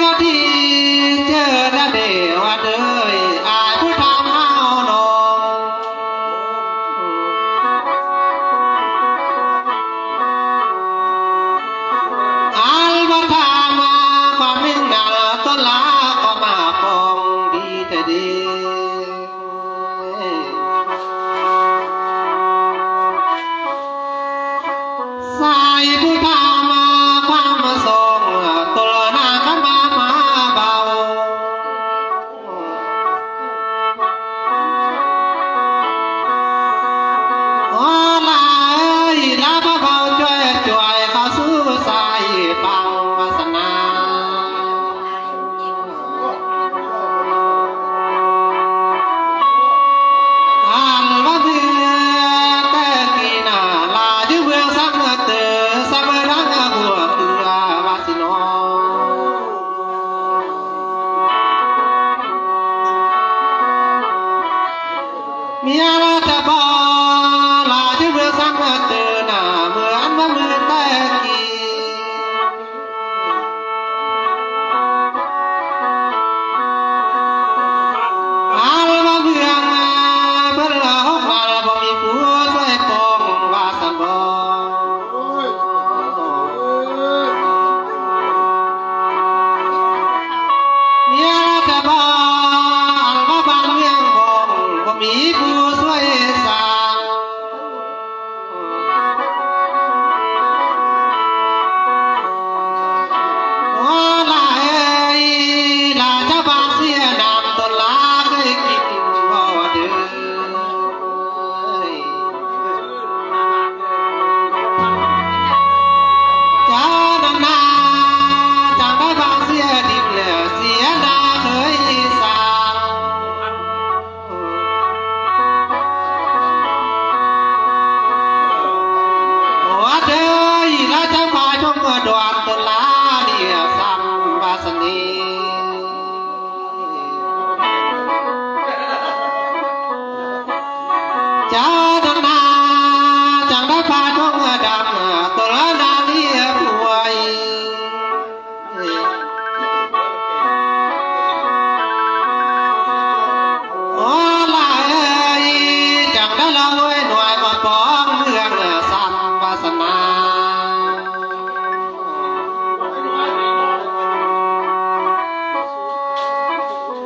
ก็ที่เจอระเดวเดิ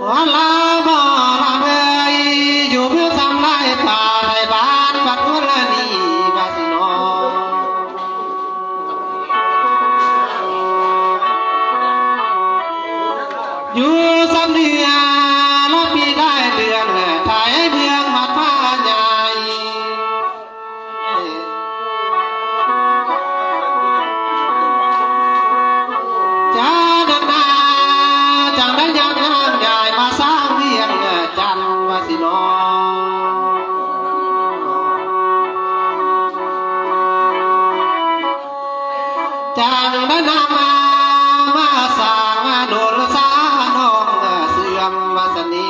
วันลาบ่ลาเอ่ยอยู่เพื่อทำลายป่าไร่บ้านบัดวันละนี่บาสินออยู่สำเนียแล้วปีได้เดือนถ่ายให้เพียงมัดผ้าใหญ่จ้าดันนาจังได้ยังงามใหญ่มาสร้างเรียงจันวาสินอจังได้นำมาสร้างโดนสาน้องเสื่อมวาสนี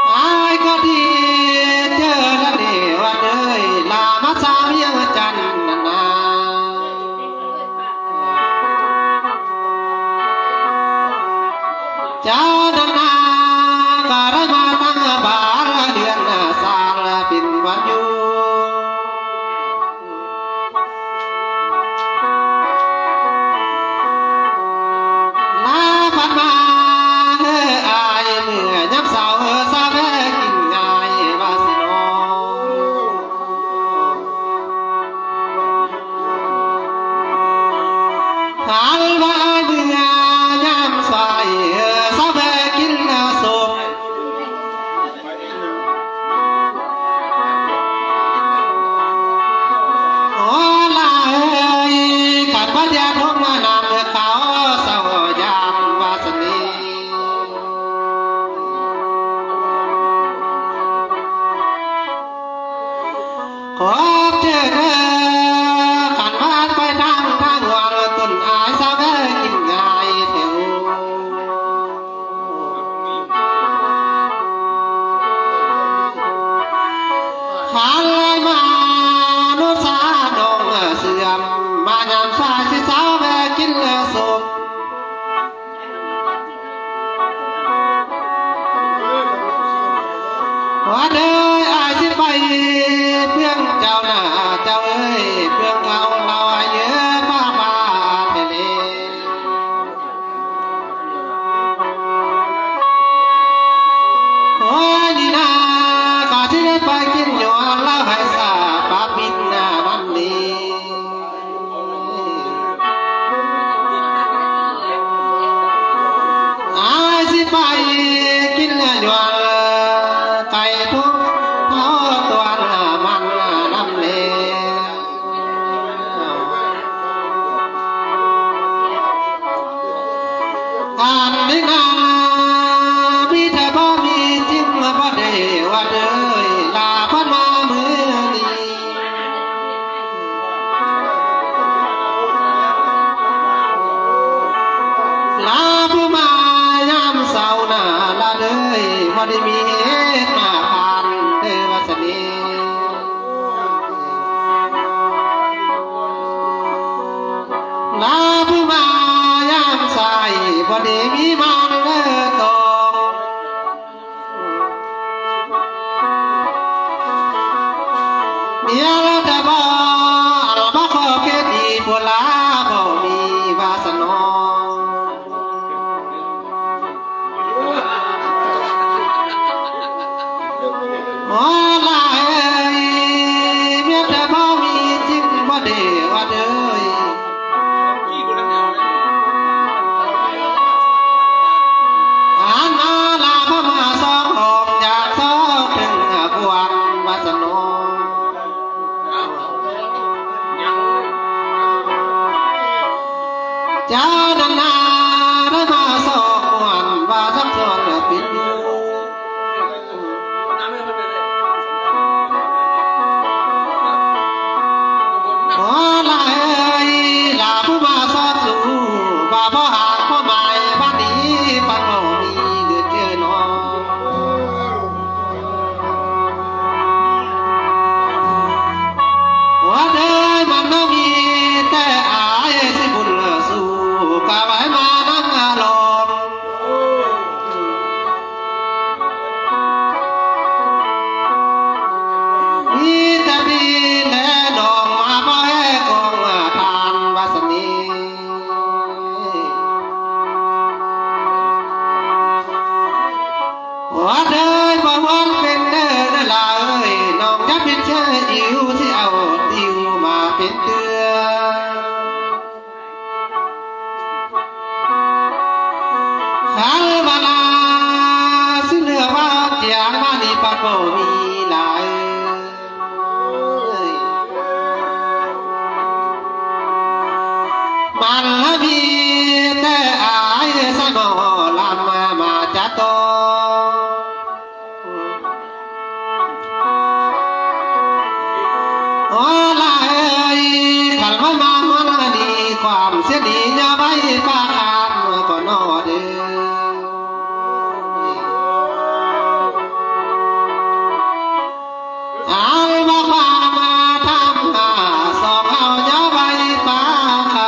ไอ้ก็ดีเจอแล้วเดี๋ยวเด้ยลามาสร้างเรียงจันนาเจ้าดันนาก็ได้มาตั้งบาลเดือนสารปินวันอยู่ลาพันมาอายเมื่อยับสาวสาวกินง่ายวาสินอหาว่าเมื่อยามสายสาวกินสมโอ้ลาเอ้ยขันพัดยาทงนามเมื่อเขาเศร้ายามวาสนีขอเจอเด้อขันพัดไปทางหัวต้นอายสาวกินง่ายแถวหาเลยมาโนสาดองเสื่อมมายามสายที่สาวกินสมว่าเด้ออายสิไปเพื่อนเจ้าหน้าเจ้าเอ้ยเพื่อนเขาเราเยอะมากมาเดโอ้ยนี่นาก็ที่ได้ไปกินหยวนเล่าให้สาปาบินนาบันนี้อายสิไปกินหยวนไก่ทุกเขาตัวมันน้ำเลอ่านไม่นานมีแต่บ่มีจริงบ่ได้ว่าเด้ยลาพันมาเมื่อนี้ลาผู้มายามเศร้าหน้าลาเด้ยบ่ได้มีเหตุมาผ่านเด้อวาสนีลาผู้มายามสายบ่ได้มีมาเด้อตองเดี๋ยวแต่บ่เอามาขอแค่ดีผู้ลาบ่มีวาสนา โอ้ลาเอ้ยเมียแต่บ่มีจริงบ่ได้ว่าเด้ยอ่านมาลาพมาสองหอกจากสองถึงพวงวาสนาเจ้าดันนาได้มาสองวันว่าสักส่วนปิดอยู่โอ้ลาเอ้ยลาผู้มาสอบสู่บ่าบ่หาพ่อหมายบ้านนี้ปังเอามีเดือดเจอน้องว่าเด้อมันบ่มีแต่อายสิบุญสู่กะไว้มานั่งรอมีแต่มีแลดอกมาบ่ให้ก นมีแต่อายสนอลำมาจัดโตโอ้ลายขันว่ามาวันนี้ความเสียดีอย่าไว้ปากคำก็นอเด้อายว่าความมาทำหาสองเอาอย่าไว้ปากใคร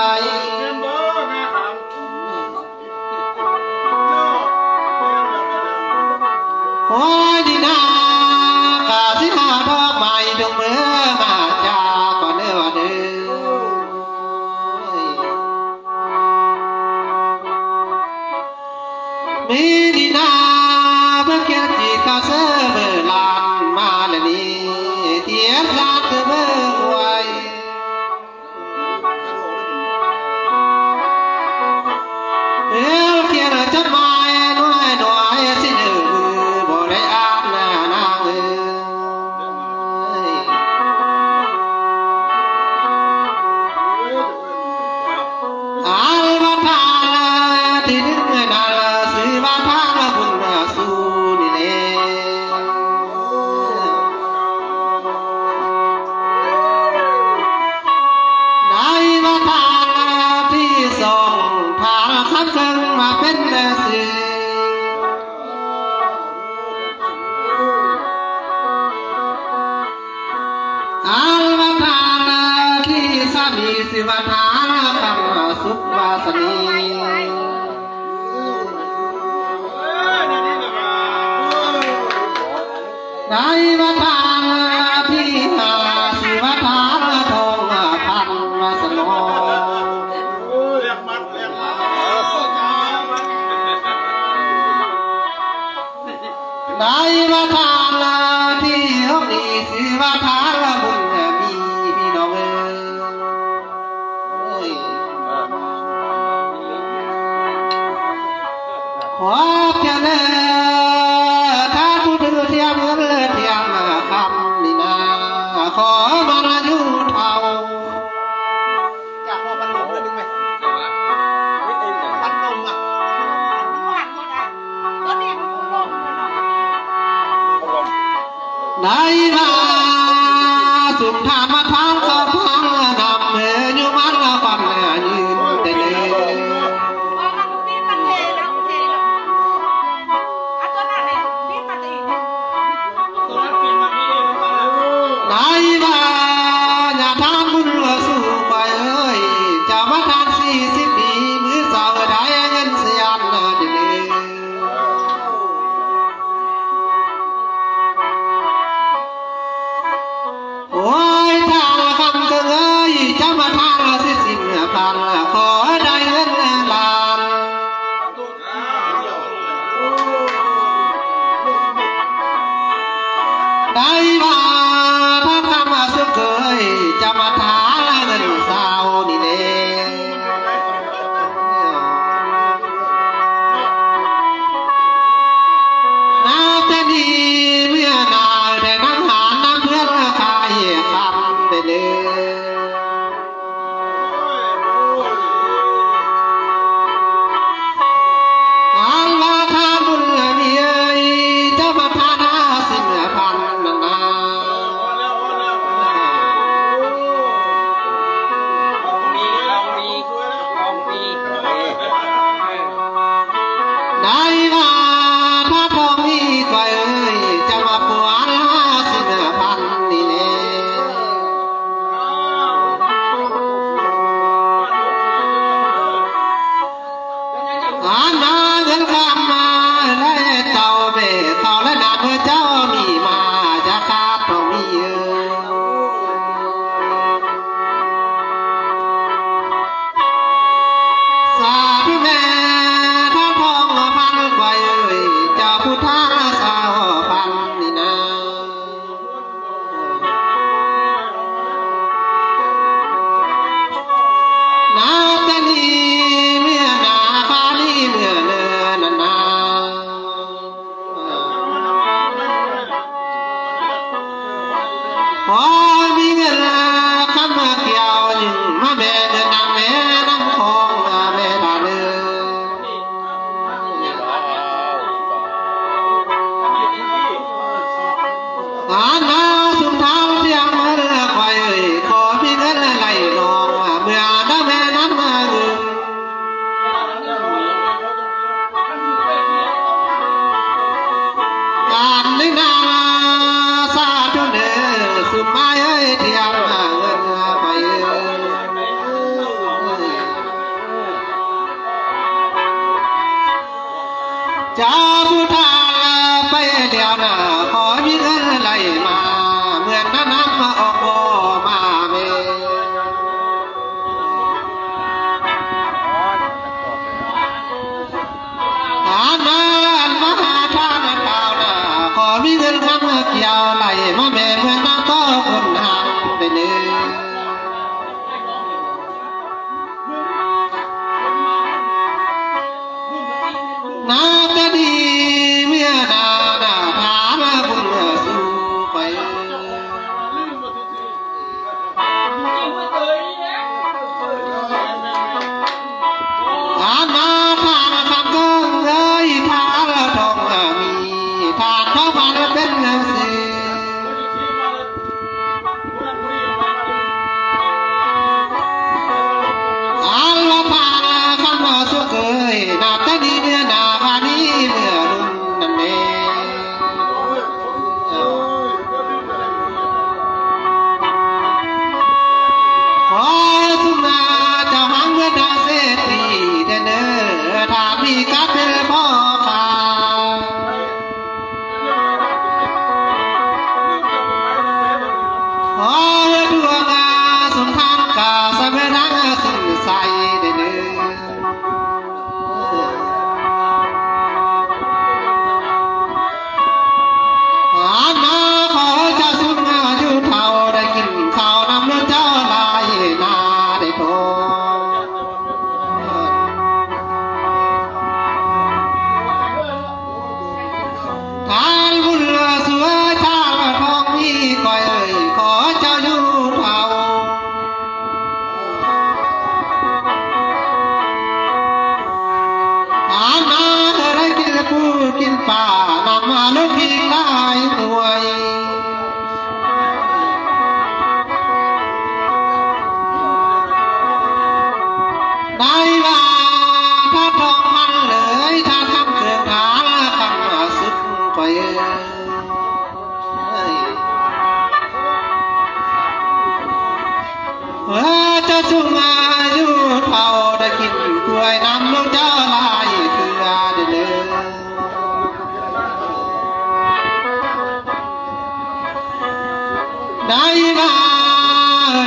โอ้ยดีนาข้าสิหาดอกไม้ดงเมื่อมาจากก่อนเด้อว่าเด้อมีดีนาเมื่อเกียรติข้าเสือเบอร์ลานมาเลยนี่เทียบลานเบอร์ไว้เอวเขียนจดหมายน้อยน้อยสิเด้อบ่ได้อ่านหน้านางเอ้ยอาว่าทางที่นึกนาสิว่าทางบุญสู่นี่แหละได้ว่าทางที่สองทางคัดเคิงมาเป็นสื่ออาว่าทางที่สามีสิว่าทางคำสุขวาสนีได้ว่าทางที่หาสิว่าทางทองพันมาสนองได้ว่าทางที่ห้องนี้สิว่าทางบุญมีพี่น้องเอ้ยขอเพียงเด้อถ้าผู้ถือเทียมเงินเทียมคำนี่นาขอมาอยู่เท่าอยากพอพันลมเลยนึงไหมพันลมอ่ะได้มาสุนทรมาทางเขาพังนำเฮยุมันความยืนเดนได้มาอย่าทำบุญสู่ไปเอ้ยจะมาทาน40 ปีมือสาวได้เงินเสียนเดนโอ้ยทางคำเกยจะมาทาง40 พันขอได้เงินล้านได้มาถ้าทำสุขเคยจะมาทางเงินสาวนี่เด้น้ำจะดีเมื่อนาแต่น้ำหาน้ำเพื่อนขายคำได้เลยอันว่าทาบุญมีเอ้ยจะมาทา50 พันนั่นนาได้ว่าถ้าทองมีไปเอ้ยจะมาปวน50 พันนี่แหละ จ้าผู้ทานไปเดียวนาขอมีเงินไหลมาเหมือนน้ำมาออกบ่อมาเมฐานนั้นมหาทานเก่านาขอมีเงินคำเกี่ยวไหลมาแม่เหมือนน้ำก็คนหางไปเนื้อนาจะดีเมื่อนาหน้าฐานบุญสู่ไปฐานมาฐานคำเกินเลยฐานทองมีฐานเท่าพันเป็นเงินสิอันละฐานคำว่าสุขเอ้ยนาจะดีเมื่อนาพานี้เมื่อรุ่นนั่นเองขอสุนาจะหังเมื่อนาเศรษฐีเดนเนอถ้ามีกับเป็นพ่อค้าขอดวงอาสมทานกาสเวรังสิ่งใสเดนเนออามาขอจะสุขอยู่เท่าได้กินข้าวนำรถเจ้าลายนาได้โททานบุญสวยทานทองมีคอยเอ่ยขอเจ้าอยู่เท่าทานมาได้กินปูกินปลานำมาลูกพิงลายตัวได้ว่าถ้าทองมันเลยถ้าทำเกินฐานคำว่าสุดไปจะสุมาอยู่เท่าได้กินกล้วยน้ำลูกเจ้าลายคือเดินได้มา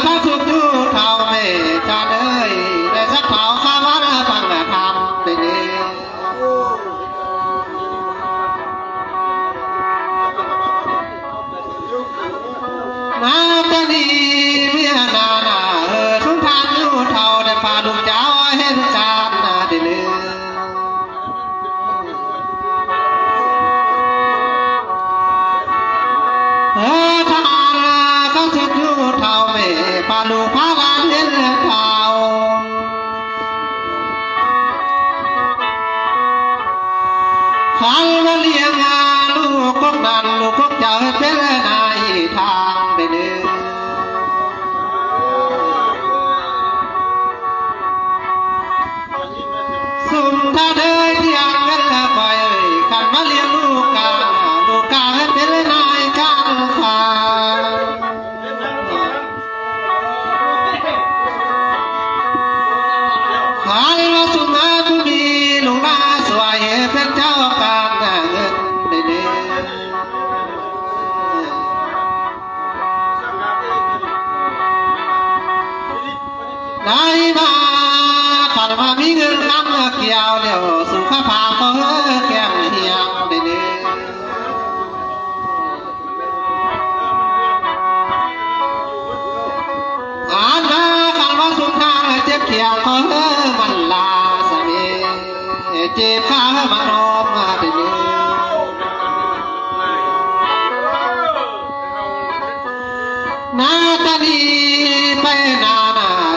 ถ้าสุขอยู่เท่าไม่จะเลยได้สักเท่าข้าวันฟังทำไปเลยนาจะดีเมื่อนาทุกทางอยู่เท่าได้พาลูกเจ้าเห็นจานนาได้เลยทานก็สุขอยู่เท่าไม่พาลูกพาหลานเห็นเท่าขันมาเลี้ยงลูกพวกนั้นลูกพวกเจ้าเป็นนายทางได้เลยสุนทาเดินยังเงินไปขันมาเลี้ยงลูกกาเป็นนายการทางขันมาสุนาผู้มีลูกนาสวยเป็นเจ้าการเงินได้เลยได้มาขันมามีเงินคำเกี่ยวเดี๋ยวสุขภาพเขาแข็งเฮียงได้เลยอาณาขันมาสุขางเจ็บเขียวเขามันลาสเมเจ็บข้ามันนอมมาได้เลยนาตาดีไปนา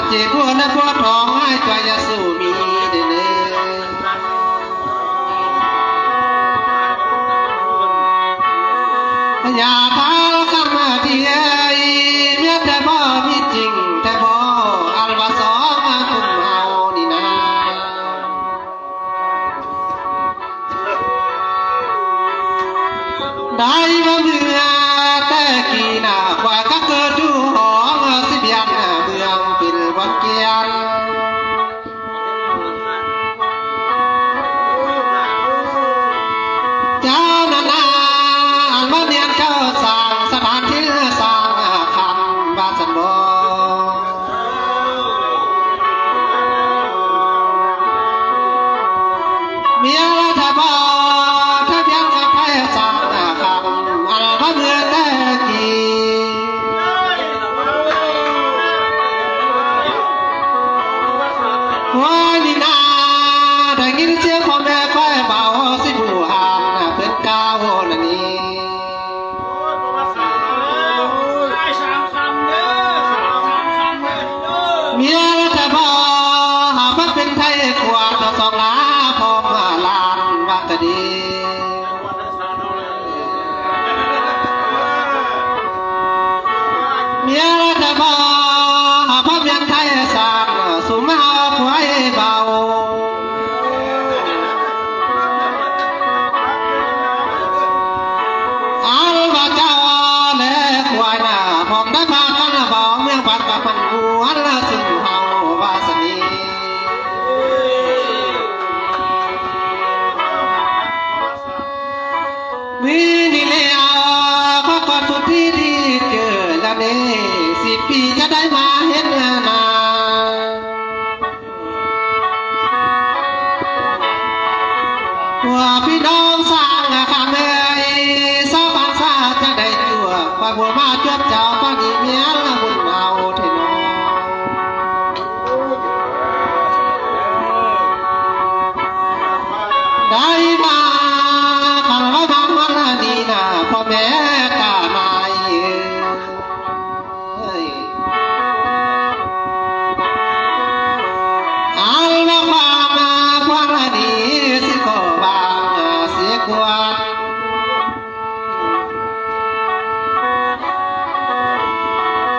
เจ็บปวดและปวดท้องให้ใจจะสู้มีเด้เลยอย่าพาคำที่เมื่อแต่บ่มีจริงแต่บ่อัลวาสอมาคุมเอานี่นะได้มาเมื่อแต่กี่หน้าว่าก็เกิดดูหองสิบยัน หัวละสุดเฮาวาสนีมีนี่เลยข้อก่อนสุดที่เจอแล้วเด้10 ปีจะได้มาเห็นหน้าว่าพี่น้องสร้างคำเลยสาวบ้านชาจะได้จั่วว่าบัวมาจวบเจ้าป้าดีเมียละบุญเอาเทนอได้มาขันว่าบางวันนี้นะพ่อแม่กานายเอาละความพวกนี้สิขอบางเสียกว่า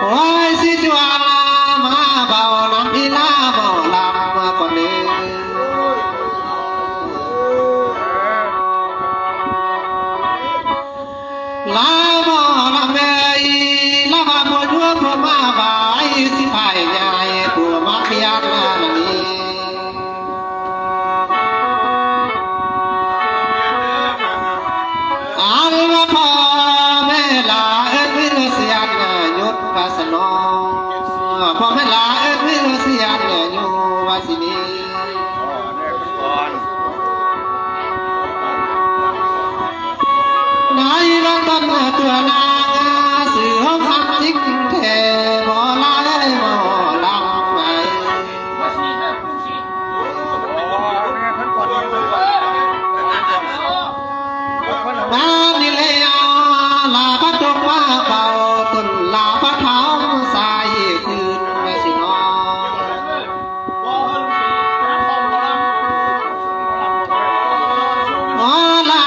โอ้ยสิจวนมาเบาน้ำอีลาเบาลำมาก่อนนี้ลาบ่ละเมยลาบ่ยัวพมาบายสิพายใหญ่ผัวมาเพียงนี้อันว่าพ่อแม่ลาเอ็ดวิลเซียนยุดวาสนอพ่อแม่ลาเอ็ดวิลเซียนอยู่วาสินีนายรัตนตัวนางสื่อห้องทำจริงแท้บ่ลาได้บ่ลำไปมาดิเลยลาพระจงว่าเป่าตุนลาพระเท้าสายคืนไม่สินอลา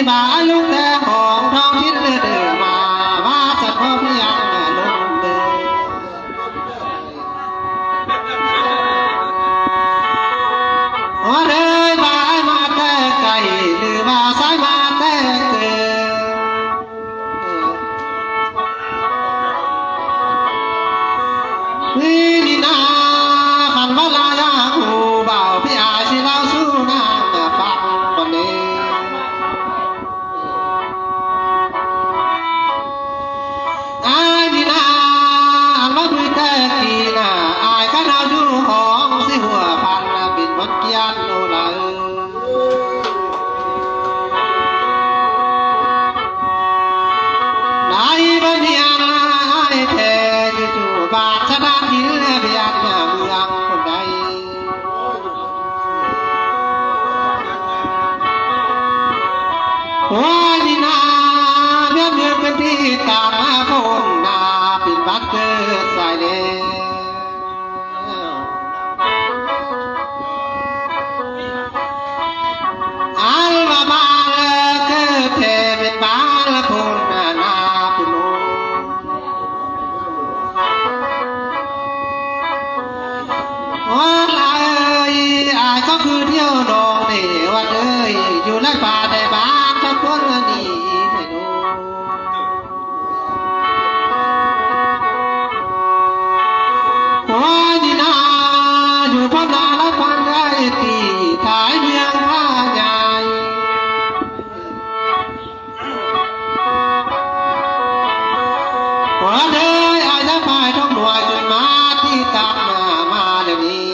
บาลุกแต่ของท้องทิศเดินมาว่าสัตว์พ่อพยังลงเดินเลยบายมาแต่ไก่หรือว่าสายมาแต่เกินนี่นาขันวลายาหูเบาพี่อาชิเล่าสู้น้ำฟังคนนี้อายนี่นาอันว่าคุยแต่กีน่ะอายข้าเอาดูหองสิหัวพันบินวัดเกียนโนลาในบันเดียนายเทจู่บาดชะดานหินเบียดเมืองคนใดโอ้ยนี่นาเบี้ยเบี้ยเป็นที่ตามมาพงนาปิดบัดเกิดสายเล่อัลมาบาลเกิดเทเป็นบาลพงนาปุโนโอ้ยอายก็คือเที่ยวดองเดวันเลยอยู่ในป่าในบ้านทั้งคนนี้ให้ดูโอ้ยนี่นาอยู่พนาและพันได้ตีถ่ายเมืองท่าใหญ่หัวเลยอายจะไปท่องหน่วยจนมาที่ตามมาเดี๋ยวนี้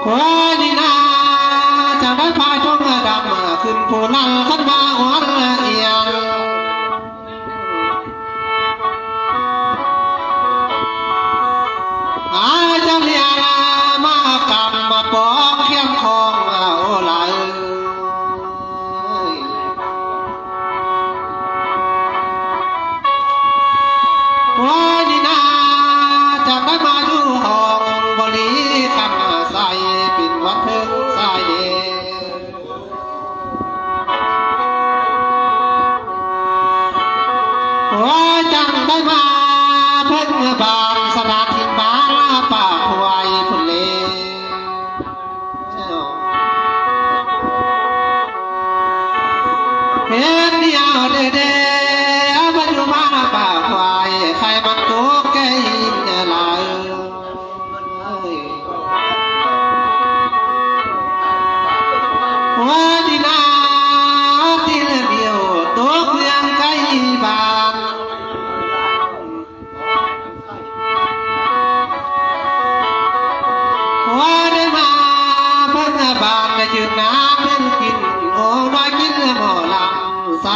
โอ้ยนี่นาจะได้พายท่องดำขึ้นผู้นั่งขันมาหัวเอียงอาจะเลียมากำมาปองเขียมคองโอไหลโอ้ยนี่นาจะได้มาดูห้องบริกันใส่ปิ่นวัดเพิ่งสายเดโอ้ยจังได้มาเพิ่งบางสนานทินบ้าป่าควายพุ่นเลเฮ็ดเดียว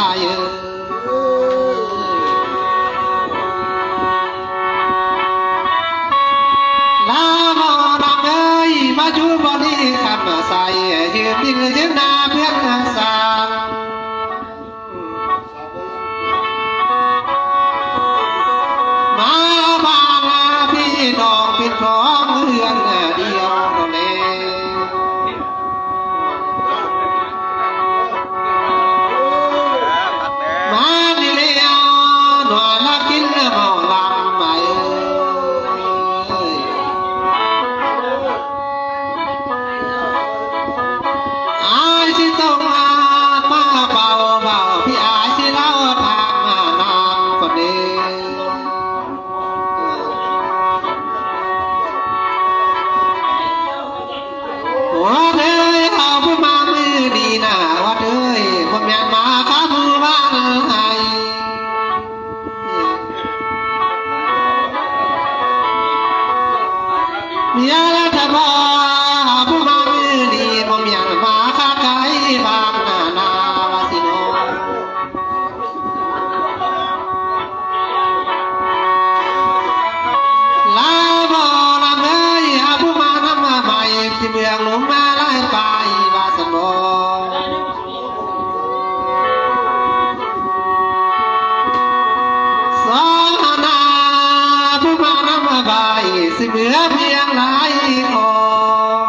ายลาบอรำเอ้ยมาจูบอดีคำใส่ยืมยิงยืมนาเพื่อนสางมาบางพี่น้องเป็นของเรือนเดียวเลย มาดิเลียวหน่อยละกินเมาลำใหม่อายสิต้องมาเบาเบาพี่อายสิเล่าทางนางคนนี้หัวเธอเอาผู้มามือดีนะว่าเธอผมอยากมาข้ามือบ้านไห้เมียละเธอบอกผู้มามือดีผมอยากมาข้าไกลบางนานาวาสิโนลาบอลำเอ้ยอาผู้มาทำมาใหม่ที่เมืองหลวงมาไล่ไปวาสนโนสองนาผู้มาทำมาใหม่สิเมื่อเพียงหลายคน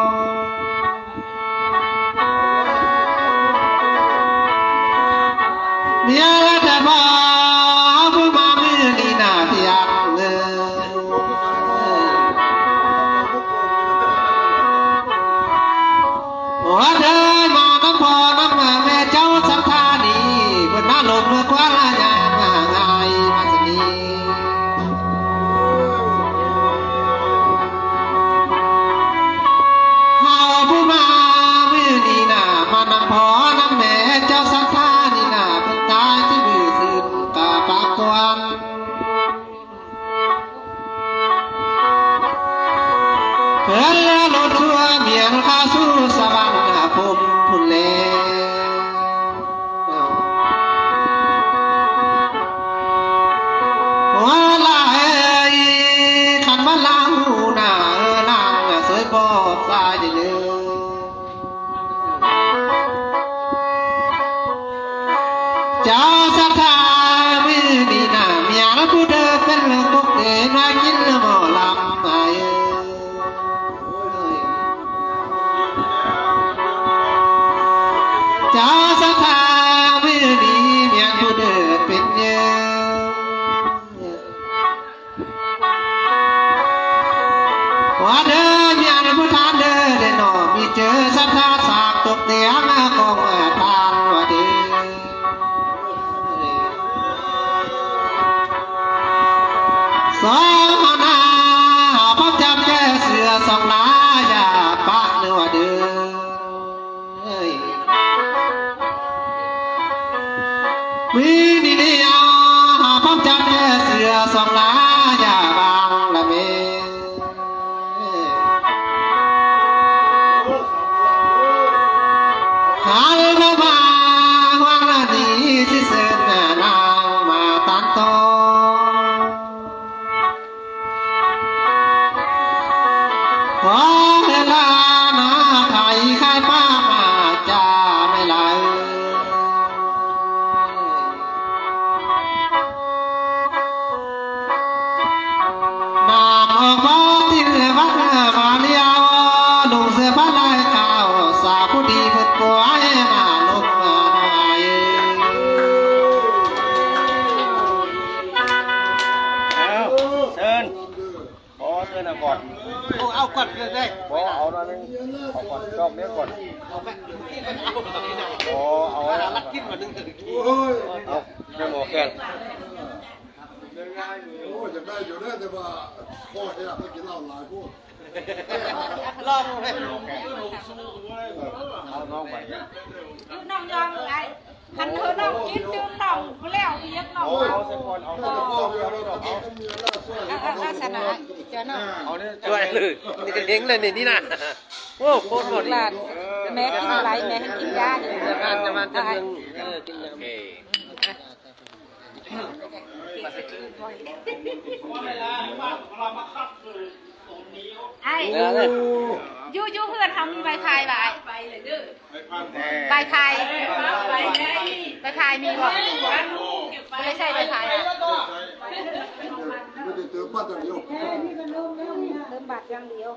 เมียละเธอบอกผู้มามือดีน่าเพียงหัวเธอมาน้ำพอน้ำแม่เจ้าสัทธาดีบนหน้าลมเมื่อกว้างยามง่ายมาสนีเฮาผู้มามือนี่น่ะมาน้ำพอน้ำแม่เจ้าสัทธานี่น่ะเป็นตายที่มือซื่นกาปากกวางเพื่อนละรถทัวเมียนข้าสู้สวรรค์ผมพุ่นเลหัวลายขันมาลาหูหน้านางสวยปอดสายเดือเจ้าสัทธามือดีน่ะเมียละผู้เดินเป็นกุ๊กเอ๋มากินหม้อลำไอเจ้าสัทธามือดีเมียผู้เดินเป็นเยว่าเดินเมียผู้ทานเดินได้หนอมีเจอสัทธาสากตกเตียงของทานว่าเดินสองนาพบจำแก่เสือสองนาอย่าปะเนื้อเดินมีนี่เดียวพบจำแก่เสือสองนาอย่าบางละเมหามาบ้างว่างละดีที่เสือนางมาตันโตขอเวลานาไทยขายป้ามาจะไม่ไหลนามออกมาที่วัดมาเลียวลุงเสือบ้านไร่ข้าวสาผู้ดีเพื่อนป่วยมาลงมาหน่อยเชิญขอเชิญเอาก่อน เอาก่อนเลย ขอเอาหน่อยนึงเอาก่อนชอบเนี้ยก่อน เอาไปที่มันเอาแบบนี้นะ ขอเอา เอาลักกินมาดึงถึง เอาไม่หมอแกน โอ้จะได้อยู่ได้แต่ว่าพ่อให้เราไปกินเหล้าหลายพวก ลองเลย เอาน้องไป ยืนน้องยองไงคันเธอน้องกินยืนน้องก็แล้วเรียกน้อง เอาสักคนเอา พ่อเมียเราต้องกินกันเมียล่าช่วย เอาสนะเจ้าน้อง เอาเนี่ย ช่วยเลยนี่ก็เลี้ยงเลยนี่นะโอ้โคตรหมด หลานแม่กินอะไรแม่ให้กินยาอยู่ จะมาจะเมืองกินยา ไอ้ เดี๋ยวเลย ยูเพื่อนทำมีใบพายบ่ใบพายใบพายมีบ่ไม่ใช่ใบพาย ไม่ได้เจอบ้านอย่างเดียว เริ่มบัตรอย่างเดียว